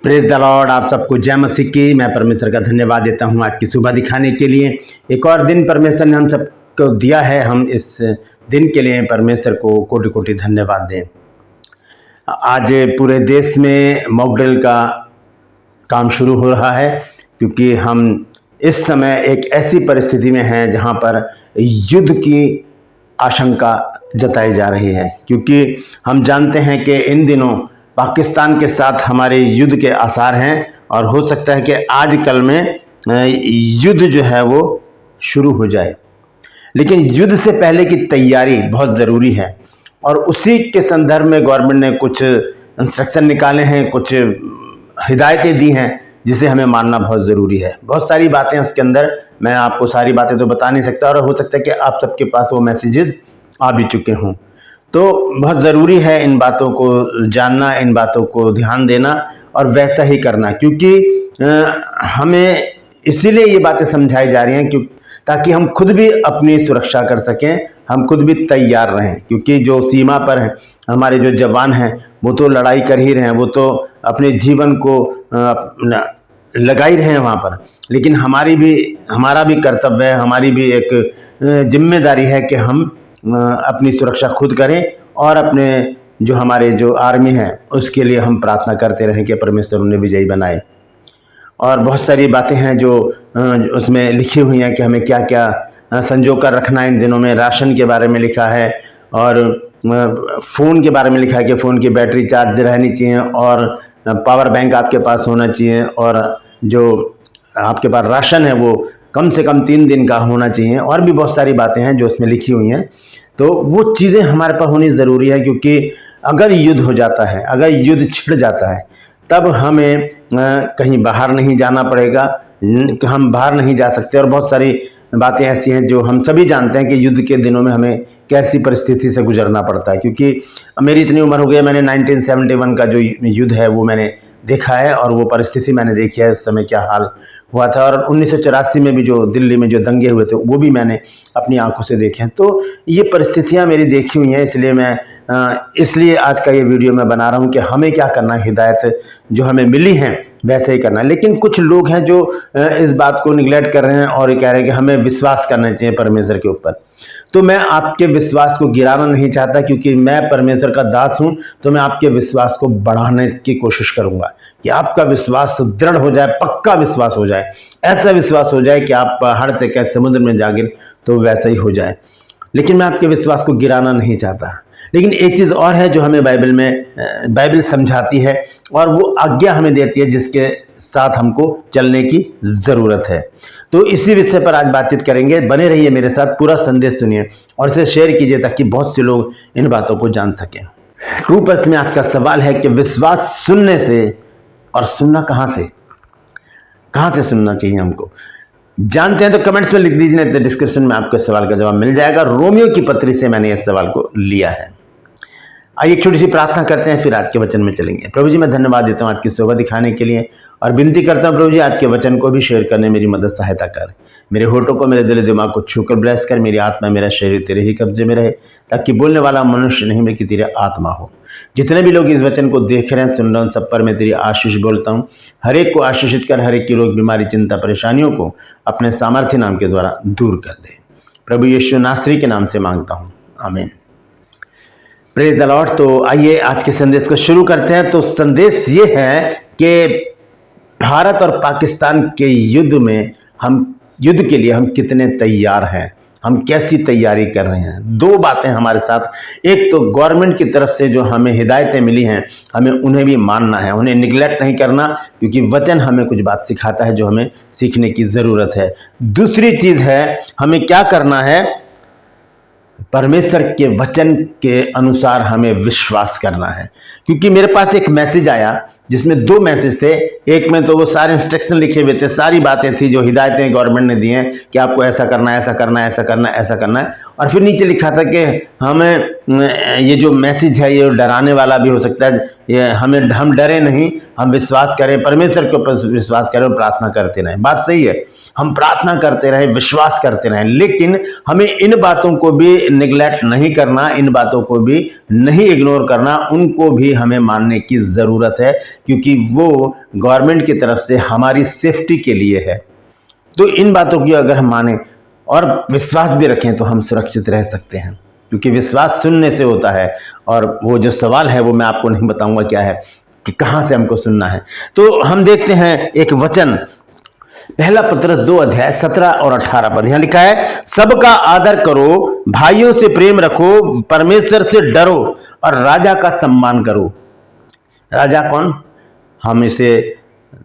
Praise the Lord. आप सबको जय मसीह की। मैं परमेश्वर का धन्यवाद देता हूं आज की सुबह दिखाने के लिए। एक और दिन परमेश्वर ने हम सबको दिया है। हम इस दिन के लिए परमेश्वर को कोटि कोटि धन्यवाद दें। आज पूरे देश में मॉक ड्रिल का काम शुरू हो रहा है, क्योंकि हम इस समय एक ऐसी परिस्थिति में हैं जहां पर युद्ध की आशंका जताई जा रही है। क्योंकि हम जानते हैं कि इन दिनों पाकिस्तान के साथ हमारे युद्ध के आसार हैं, और हो सकता है कि आज कल में युद्ध जो है वो शुरू हो जाए। लेकिन युद्ध से पहले की तैयारी बहुत ज़रूरी है, और उसी के संदर्भ में गवर्नमेंट ने कुछ इंस्ट्रक्शन निकाले हैं, कुछ हिदायतें दी हैं, जिसे हमें मानना बहुत ज़रूरी है। बहुत सारी बातें उसके अंदर, मैं आपको सारी बातें तो बता नहीं सकता, और हो सकता है कि आप सबके पास वो मैसेजेस आ भी चुके हों। तो बहुत ज़रूरी है इन बातों को जानना, इन बातों को ध्यान देना और वैसा ही करना, क्योंकि हमें इसीलिए ये बातें समझाई जा रही हैं ताकि हम खुद भी अपनी सुरक्षा कर सकें, हम खुद भी तैयार रहें। क्योंकि जो सीमा पर हैं हमारे जो जवान हैं, वो तो लड़ाई कर ही रहे हैं, वो तो अपने जीवन को लगा ही रहे हैं वहाँ पर। लेकिन हमारा भी कर्तव्य है, हमारी भी एक जिम्मेदारी है कि हम अपनी सुरक्षा खुद करें, और अपने जो हमारे जो आर्मी है उसके लिए हम प्रार्थना करते रहें कि परमेश्वर उन्हें विजयी बनाए। और बहुत सारी बातें हैं जो उसमें लिखी हुई हैं कि हमें क्या क्या संजो कर रखना है इन दिनों में। राशन के बारे में लिखा है, और फ़ोन के बारे में लिखा है कि फ़ोन की बैटरी चार्ज रहनी चाहिए, और पावर बैंक आपके पास होना चाहिए, और जो आपके पास राशन है वो कम से कम 3 दिन का होना चाहिए। और भी बहुत सारी बातें हैं जो उसमें लिखी हुई हैं। तो वो चीज़ें हमारे पास होनी ज़रूरी है, क्योंकि अगर युद्ध हो जाता है, अगर युद्ध छिड़ जाता है, तब हमें कहीं बाहर नहीं जाना पड़ेगा, हम बाहर नहीं जा सकते। और बहुत सारी बातें ऐसी हैं जो हम सभी जानते हैं कि युद्ध के दिनों में हमें कैसी परिस्थिति से गुजरना पड़ता है। क्योंकि मेरी इतनी उम्र हो गई है, मैंने 1971 का जो युद्ध है वो मैंने देखा है, और वो परिस्थिति मैंने देखी है, उस समय क्या हाल हुआ था। और 1984 में भी जो दिल्ली में जो दंगे हुए थे वो भी मैंने अपनी आंखों से देखे हैं। तो ये परिस्थितियां मेरी देखी हुई हैं, इसलिए आज का ये वीडियो मैं बना रहा हूँ कि हमें क्या करना है। हिदायत जो हमें मिली हैं वैसे ही करना है। लेकिन कुछ लोग हैं जो इस बात को निगलेक्ट कर रहे हैं और ये कह रहे हैं कि हमें विश्वास करना चाहिए परमेश्वर के ऊपर। तो मैं आपके विश्वास को गिराना नहीं चाहता, क्योंकि मैं परमेश्वर का दास हूं। तो मैं आपके विश्वास को बढ़ाने की कोशिश करूंगा कि आपका विश्वास दृढ़ हो जाए, पक्का विश्वास हो जाए, ऐसा विश्वास हो जाए कि आप पहाड़ से कैसे समुद्र में जा गिरे तो वैसा ही हो जाए। लेकिन मैं आपके विश्वास को गिराना नहीं चाहता। लेकिन एक चीज़ और है जो हमें बाइबल समझाती है, और वो आज्ञा हमें देती है जिसके साथ हमको चलने की ज़रूरत है। तो इसी विषय पर आज बातचीत करेंगे। बने रहिए मेरे साथ, पूरा संदेश सुनिए और इसे शेयर कीजिए ताकि बहुत से लोग इन बातों को जान सकें। ट्रू पल्स में आज का सवाल है कि विश्वास सुनने से, और सुनना कहाँ से सुनना चाहिए हमको, जानते हैं तो कमेंट्स में लिख दीजिए, नहीं तो डिस्क्रिप्शन में आपको सवाल का जवाब मिल जाएगा। रोमियो की पत्री से मैंने इस सवाल को लिया है। आइए एक छोटी सी प्रार्थना करते हैं, फिर आज के वचन में चलेंगे। प्रभु जी, मैं धन्यवाद देता हूँ आज की सुबह दिखाने के लिए, और विनती करता हूँ प्रभु जी आज के वचन को भी शेयर करने मेरी मदद सहायता कर। मेरे होठों को, मेरे दिल दिमाग को छूकर ब्लेस कर। मेरी आत्मा, मेरा शरीर तेरे ही कब्जे में रहे, ताकि बोलने वाला मनुष्य नहीं बल्कि तेरी आत्मा हो। जितने भी लोग इस वचन को देख रहे हैं, सुन रहे हैं, सब पर मैं तेरी आशीष बोलता हूँ। हर एक को आशीषित कर, हर एक की रोग बीमारी चिंता परेशानियों को अपने सामर्थ्य नाम के द्वारा दूर कर दे। प्रभु यीशु नासरी के नाम से मांगता हूँ, आमीन। Praise the Lord. तो आइए आज के संदेश को शुरू करते हैं। तो संदेश ये है कि भारत और पाकिस्तान के युद्ध के लिए हम कितने तैयार हैं, हम कैसी तैयारी कर रहे हैं। 2 बातें हमारे साथ, एक तो गवर्नमेंट की तरफ से जो हमें हिदायतें मिली हैं, हमें उन्हें भी मानना है, उन्हें निगलेक्ट नहीं करना, क्योंकि वचन हमें कुछ बात सिखाता है जो हमें सीखने की ज़रूरत है। दूसरी चीज़ है, हमें क्या करना है, परमेश्वर के वचन के अनुसार हमें विश्वास करना है। क्योंकि मेरे पास एक मैसेज आया जिसमें 2 मैसेज थे। एक में तो वो सारे इंस्ट्रक्शन लिखे हुए थे, सारी बातें थी जो हिदायतें गवर्नमेंट ने दी हैं कि आपको ऐसा करना है, ऐसा करना है, ऐसा करना है, ऐसा करना है। और फिर नीचे लिखा था कि हमें ये जो मैसेज है ये डराने वाला भी हो सकता है, ये हम डरे नहीं, हम विश्वास करें, परमेश्वर के ऊपर विश्वास करें और प्रार्थना करते रहें। बात सही है, हम प्रार्थना करते रहें, विश्वास करते रहें, लेकिन हमें इन बातों को भी निगलेक्ट नहीं करना, इन बातों को भी नहीं इग्नोर करना, उनको भी हमें मानने की ज़रूरत है। क्योंकि वो गवर्नमेंट की तरफ से हमारी सेफ्टी के लिए है। तो इन बातों की अगर हम माने और विश्वास भी रखें तो हम सुरक्षित रह सकते हैं, क्योंकि विश्वास सुनने से होता है। और वो जो सवाल है वो मैं आपको नहीं बताऊंगा क्या है, कि कहाँ से हमको सुनना है। तो हम देखते हैं एक वचन, पहला पत्रस 2 अध्याय 17 और 18 पद। यहाँ लिखा है, सबका आदर करो, भाइयों से प्रेम रखो, परमेश्वर से डरो और राजा का सम्मान करो। राजा कौन? हम इसे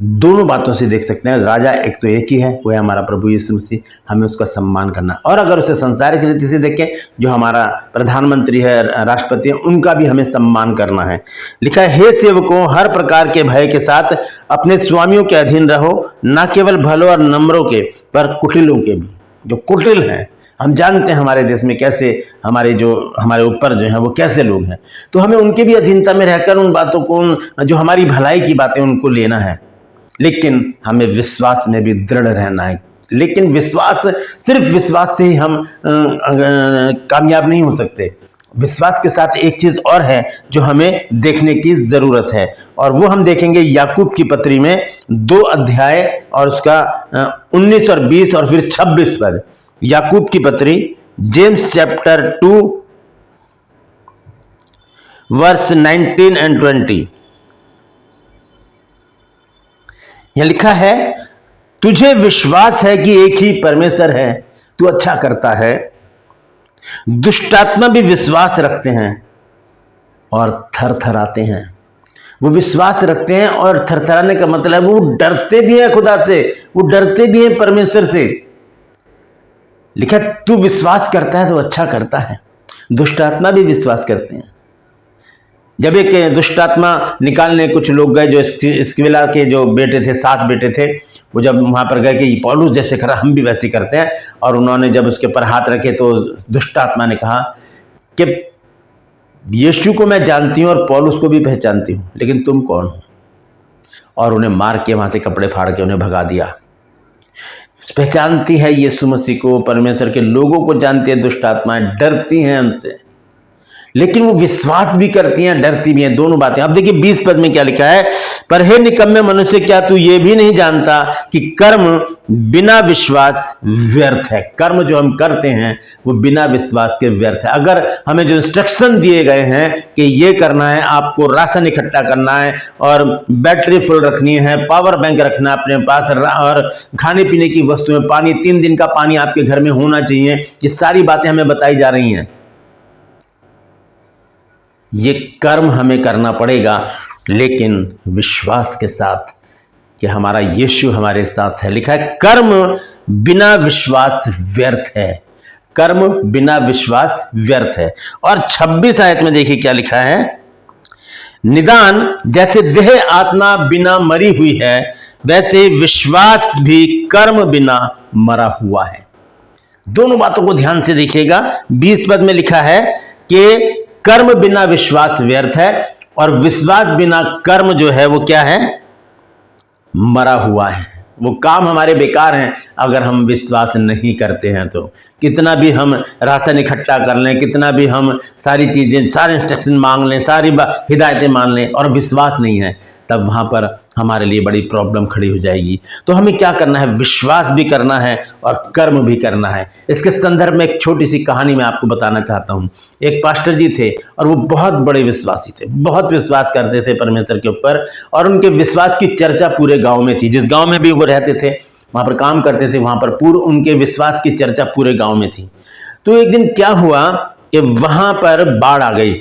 दोनों बातों से देख सकते हैं। राजा एक तो एक ही है, वो है हमारा प्रभु यीशु मसीह, हमें उसका सम्मान करना। और अगर उसे संसारिक रीति से देखें, जो हमारा प्रधानमंत्री है, राष्ट्रपति है, उनका भी हमें सम्मान करना है। लिखा है, हे सेवकों, हर प्रकार के भय के साथ अपने स्वामियों के अधीन रहो, न केवल भलों और नम्रों के, पर कुटिलों के भी। जो कुटिल हैं, हम जानते हैं हमारे देश में कैसे हमारे ऊपर जो है वो कैसे लोग हैं, तो हमें उनके भी अधीनता में रहकर उन बातों को, जो हमारी भलाई की बातें, उनको लेना है। लेकिन हमें विश्वास में भी दृढ़ रहना है। लेकिन सिर्फ विश्वास से ही हम कामयाब नहीं हो सकते। विश्वास के साथ एक चीज और है जो हमें देखने की जरूरत है, और वो हम देखेंगे याकूब की पत्री में 2 अध्याय और उसका 19 और 20 और फिर 26 पद। याकूब की पत्री, जेम्स चैप्टर 2 वर्स 19 एंड 20। यह लिखा है, तुझे विश्वास है कि एक ही परमेश्वर है, तू अच्छा करता है। दुष्टात्मा भी विश्वास रखते हैं और थरथराते हैं। वो विश्वास रखते हैं, और थरथराने का मतलब वो डरते भी हैं खुदा से, वो डरते भी हैं परमेश्वर से। लिखा, तू विश्वास करता है तो अच्छा करता है। दुष्टात्मा भी विश्वास करते हैं। जब एक दुष्टात्मा निकालने कुछ लोग गए, जो स्क्विला के जो बेटे थे, 7 बेटे थे, वो जब वहां पर गए कि पौलुस जैसे करा, हम भी वैसे करते हैं, और उन्होंने जब उसके ऊपर हाथ रखे तो दुष्टात्मा ने कहा कि यीशु को मैं जानती हूं और पौलुस को भी पहचानती हूं, लेकिन तुम कौन हो? और उन्हें मार के वहां से कपड़े फाड़ के उन्हें भगा दिया। पहचानती है यीशु मसीह को, परमेश्वर के लोगों को जानती है दुष्टात्माएं, डरती हैं उनसे, लेकिन वो विश्वास भी करती हैं, डरती भी हैं, दोनों बातें। अब देखिए 20 पद में क्या लिखा है, पर हे निकम्मे मनुष्य, क्या तू ये भी नहीं जानता कि कर्म बिना विश्वास व्यर्थ है? कर्म जो हम करते हैं वो बिना विश्वास के व्यर्थ है। अगर हमें जो इंस्ट्रक्शन दिए गए हैं कि ये करना है, आपको राशन इकट्ठा करना है और बैटरी फुल रखनी है, पावर बैंक रखना है अपने पास, और खाने पीने की वस्तुएं, पानी, 3 दिन का पानी आपके घर में होना चाहिए, ये सारी बातें हमें बताई जा रही हैं। ये कर्म हमें करना पड़ेगा, लेकिन विश्वास के साथ कि हमारा यीशु हमारे साथ है। लिखा है, कर्म बिना विश्वास व्यर्थ है। कर्म बिना विश्वास व्यर्थ है। और 26 आयत में देखिए क्या लिखा है, निदान जैसे देह आत्मा बिना मरी हुई है, वैसे विश्वास भी कर्म बिना मरा हुआ है। दोनों बातों को ध्यान से देखिएगा। 20 पद में लिखा है कि कर्म बिना विश्वास व्यर्थ है, और विश्वास बिना कर्म जो है वो क्या है? मरा हुआ है। वो काम हमारे बेकार हैं अगर हम विश्वास नहीं करते हैं तो। कितना भी हम राशन इकट्ठा कर लें, कितना भी हम सारी चीजें, सारे इंस्ट्रक्शन मांग लें, सारी हिदायतें मान लें, और विश्वास नहीं है, तब वहां पर हमारे लिए बड़ी प्रॉब्लम खड़ी हो जाएगी। तो हमें क्या करना है? विश्वास भी करना है और कर्म भी करना है। इसके संदर्भ में एक छोटी सी कहानी मैं आपको बताना चाहता हूँ। एक पास्टर जी थे, और वो बहुत बड़े विश्वासी थे, बहुत विश्वास करते थे परमेश्वर के ऊपर, और उनके विश्वास की चर्चा पूरे गाँव में थी। जिस गाँव में भी वो रहते थे, वहाँ पर काम करते थे, वहाँ पर पूर्ण उनके विश्वास की चर्चा पूरे गाँव में थी। तो एक दिन क्या हुआ कि वहाँ पर बाढ़ आ गई।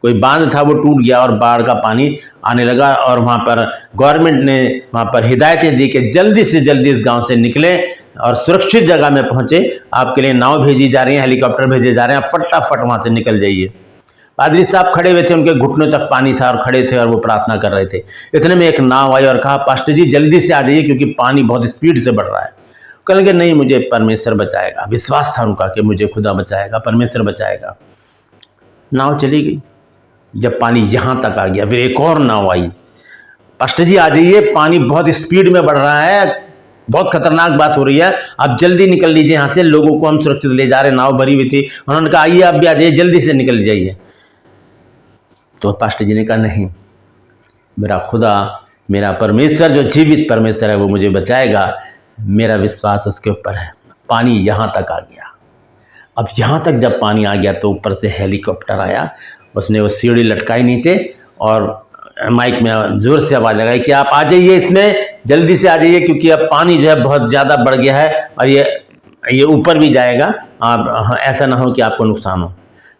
कोई बांध था वो टूट गया और बाढ़ का पानी आने लगा, और वहाँ पर गवर्नमेंट ने वहाँ पर हिदायतें दी कि जल्दी से जल्दी इस गांव से निकले और सुरक्षित जगह में पहुंचे। आपके लिए नाव भेजी जा रही है, हेलीकॉप्टर भेजे जा रहे हैं, फटाफट वहाँ से निकल जाइए। पादरी साहब खड़े हुए थे, उनके घुटनों तक पानी था, और खड़े थे और वो प्रार्थना कर रहे थे। इतने में एक नाव आई और कहा, पास्टर जी जल्दी से आ जाइए क्योंकि पानी बहुत स्पीड से बढ़ रहा है। कहने लगे, नहीं, मुझे परमेश्वर बचाएगा। विश्वास था उनका कि मुझे खुदा बचाएगा, परमेश्वर बचाएगा। नाव चली गई। जब पानी यहाँ तक आ गया, फिर एक और नाव आई, पास्टर जी आ जाइए, पानी बहुत स्पीड में बढ़ रहा है, बहुत खतरनाक बात हो रही है, आप जल्दी निकल लीजिए यहाँ से, लोगों को हम सुरक्षित ले जा रहे हैं। नाव भरी हुई थी। उन्होंने कहा, आइए आप भी आ जाइए, जल्दी से निकल जाइए। तो पास्टर जी ने कहा, नहीं, मेरा खुदा, मेरा परमेश्वर जो जीवित परमेश्वर है वो मुझे बचाएगा, मेरा विश्वास उसके ऊपर है। पानी यहाँ तक आ गया। अब यहाँ तक जब पानी आ गया तो ऊपर से हेलीकॉप्टर आया, उसने वो सीढ़ी लटकाई नीचे और माइक में ज़ोर से आवाज़ लगाई कि आप आ जाइए, इसमें जल्दी से आ जाइए, क्योंकि अब पानी जो है बहुत ज़्यादा बढ़ गया है और ये ऊपर भी जाएगा, आप ऐसा ना हो कि आपको नुकसान हो।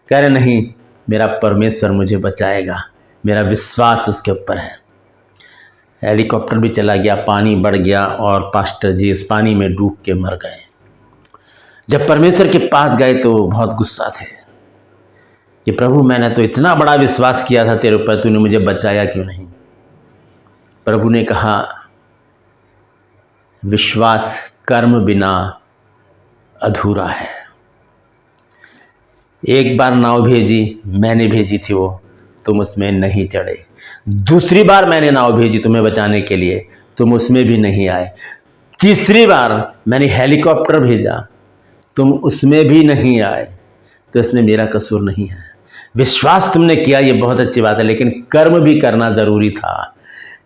कह रहे नहीं, मेरा परमेश्वर मुझे बचाएगा, मेरा विश्वास उसके ऊपर है। हेलीकॉप्टर भी चला गया, पानी बढ़ गया और पास्टर जी इस पानी में डूब के मर गए। जब परमेश्वर के पास गए तो बहुत गुस्सा थे कि प्रभु, मैंने तो इतना बड़ा विश्वास किया था तेरे ऊपर, तूने मुझे बचाया क्यों नहीं? प्रभु ने कहा, विश्वास कर्म बिना अधूरा है। एक बार नाव भेजी, मैंने भेजी थी वो, तुम उसमें नहीं चढ़े। दूसरी बार मैंने नाव भेजी तुम्हें बचाने के लिए, तुम उसमें भी नहीं आए। तीसरी बार मैंने हेलीकॉप्टर भेजा, तुम उसमें भी नहीं आए, तो इसमें मेरा कसूर नहीं है। विश्वास तुमने किया, ये बहुत अच्छी बात है, लेकिन कर्म भी करना ज़रूरी था।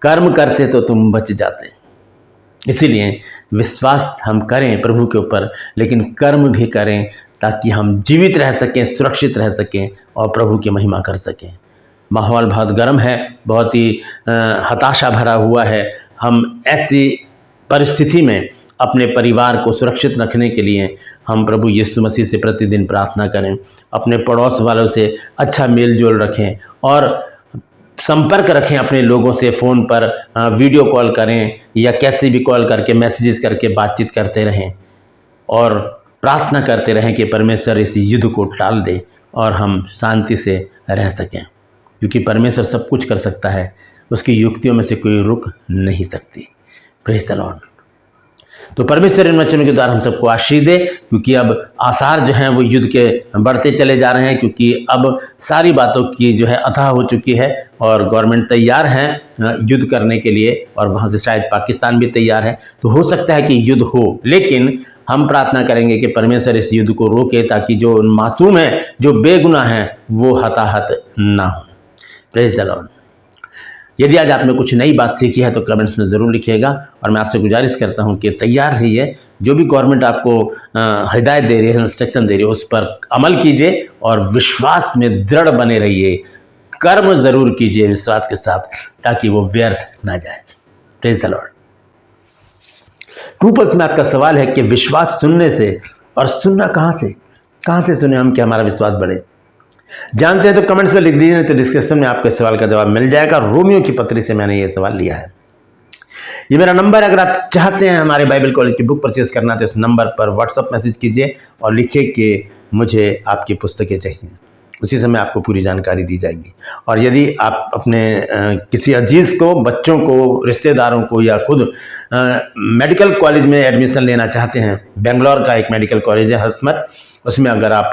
कर्म करते तो तुम बच जाते। इसीलिए विश्वास हम करें प्रभु के ऊपर, लेकिन कर्म भी करें ताकि हम जीवित रह सकें, सुरक्षित रह सकें और प्रभु की महिमा कर सकें। माहौल बहुत गर्म है, बहुत ही हताशा भरा हुआ है। हम ऐसी परिस्थिति में अपने परिवार को सुरक्षित रखने के लिए हम प्रभु यीशु मसीह से प्रतिदिन प्रार्थना करें, अपने पड़ोस वालों से अच्छा मेल जोल रखें और संपर्क रखें अपने लोगों से। फ़ोन पर वीडियो कॉल करें या कैसे भी कॉल करके मैसेजेस करके बातचीत करते रहें और प्रार्थना करते रहें कि परमेश्वर इस युद्ध को टाल दे और हम शांति से रह सकें, क्योंकि परमेश्वर सब कुछ कर सकता है, उसकी युक्तियों में से कोई रुक नहीं सकती। Praise the Lord. तो परमेश्वर इन वचनों के द्वारा हम सबको आशीष दे, क्योंकि अब आसार जो हैं वो युद्ध के बढ़ते चले जा रहे हैं, क्योंकि अब सारी बातों की जो है अथाह हो चुकी है और गवर्नमेंट तैयार है युद्ध करने के लिए, और वहाँ से शायद पाकिस्तान भी तैयार है। तो हो सकता है कि युद्ध हो, लेकिन हम प्रार्थना करेंगे कि परमेश्वर इस युद्ध को रोके, ताकि जो मासूम हैं, जो बेगुनाह हैं, वो हताहत ना हो। Praise the Lord. यदि आज आपने कुछ नई बात सीखी है तो कमेंट्स में ज़रूर लिखिएगा, और मैं आपसे गुजारिश करता हूं कि तैयार रहिए। जो भी गवर्नमेंट आपको हिदायत दे रही है, इंस्ट्रक्शन दे रही है, उस पर अमल कीजिए और विश्वास में दृढ़ बने रहिए। कर्म ज़रूर कीजिए विश्वास के साथ, ताकि वो व्यर्थ ना जाए। Praise the Lord. True pulse में आज का सवाल है कि विश्वास सुनने से, और सुनना कहाँ से सुने हम कि हमारा विश्वास बढ़े? जानते हैं तो कमेंट्स में लिख दीजिए, नहीं तो डिस्क्रिप्शन में आपको इस सवाल का जवाब मिल जाएगा। रोमियो की पत्री से मैंने ये सवाल लिया है। ये मेरा नंबर है, अगर आप चाहते हैं हमारे बाइबल कॉलेज की बुक परचेज करना तो इस नंबर पर व्हाट्सअप मैसेज कीजिए और लिखिए कि मुझे आपकी पुस्तकें चाहिए। उसी समय आपको पूरी जानकारी दी जाएगी। और यदि आप अपने किसी अजीज़ को, बच्चों को, रिश्तेदारों को या खुद मेडिकल कॉलेज में एडमिशन लेना चाहते हैं, बेंगलोर का एक मेडिकल कॉलेज है हस्मत, उसमें अगर आप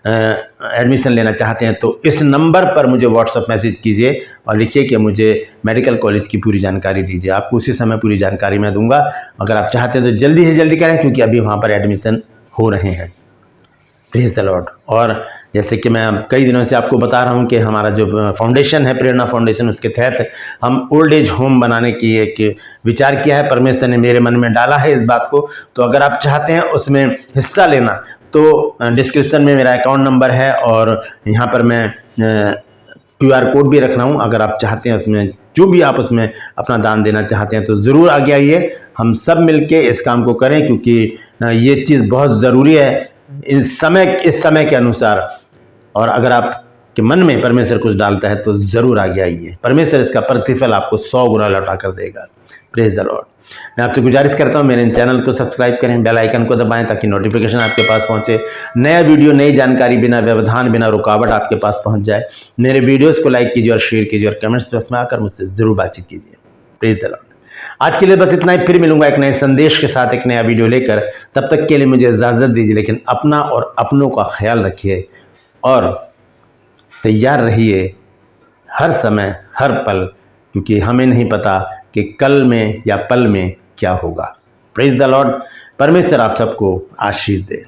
एडमिशन लेना चाहते हैं तो इस नंबर पर मुझे व्हाट्सअप मैसेज कीजिए और लिखिए कि मुझे मेडिकल कॉलेज की पूरी जानकारी दीजिए। आपको उसी समय पूरी जानकारी मैं दूंगा। अगर आप चाहते हैं तो जल्दी से जल्दी करें, क्योंकि अभी वहाँ पर एडमिशन हो रहे हैं। Praise the Lord. और जैसे कि मैं कई दिनों से आपको बता रहा हूं कि हमारा जो फाउंडेशन है, प्रेरणा फाउंडेशन, उसके तहत हम ओल्ड एज होम बनाने की एक विचार किया है। परमेश्वर ने मेरे मन में डाला है इस बात को। तो अगर आप चाहते हैं उसमें हिस्सा लेना तो डिस्क्रिप्शन में मेरा अकाउंट नंबर है और यहाँ पर मैं QR कोड भी रख रहा हूँ। अगर आप चाहते हैं उसमें जो भी आप उसमें अपना दान देना चाहते हैं तो ज़रूर आगे आइए, हम सब मिलके इस काम को करें, क्योंकि ये चीज़ बहुत ज़रूरी है इस समय के अनुसार। और अगर आपके मन में परमेश्वर कुछ डालता है तो ज़रूर आगे आइए, परमेश्वर इसका प्रतिफल आपको 100 गुना लौटा कर देगा। Praise the Lord. मैं आपसे गुजारिश करता हूं मेरे चैनल को सब्सक्राइब करें, बेल आइकन को दबाएं ताकि नोटिफिकेशन आपके पास पहुंचे, नया वीडियो, नई जानकारी बिना व्यवधान, बिना रुकावट आपके पास पहुंच जाए। मेरे वीडियोस को लाइक कीजिए और शेयर कीजिए और कमेंट्स बॉक्स में आकर मुझसे ज़रूर बातचीत कीजिए। Praise the Lord. आज के लिए बस इतना ही। फिर मिलूंगा एक नए संदेश के साथ, एक नया वीडियो लेकर। तब तक के लिए मुझे इजाज़त दीजिए, लेकिन अपना और अपनों का ख्याल रखिए और तैयार रहिए हर समय, हर पल, क्योंकि हमें नहीं पता कि कल में या पल में क्या होगा। Praise the Lord. परमेश्वर आप सबको आशीष दे।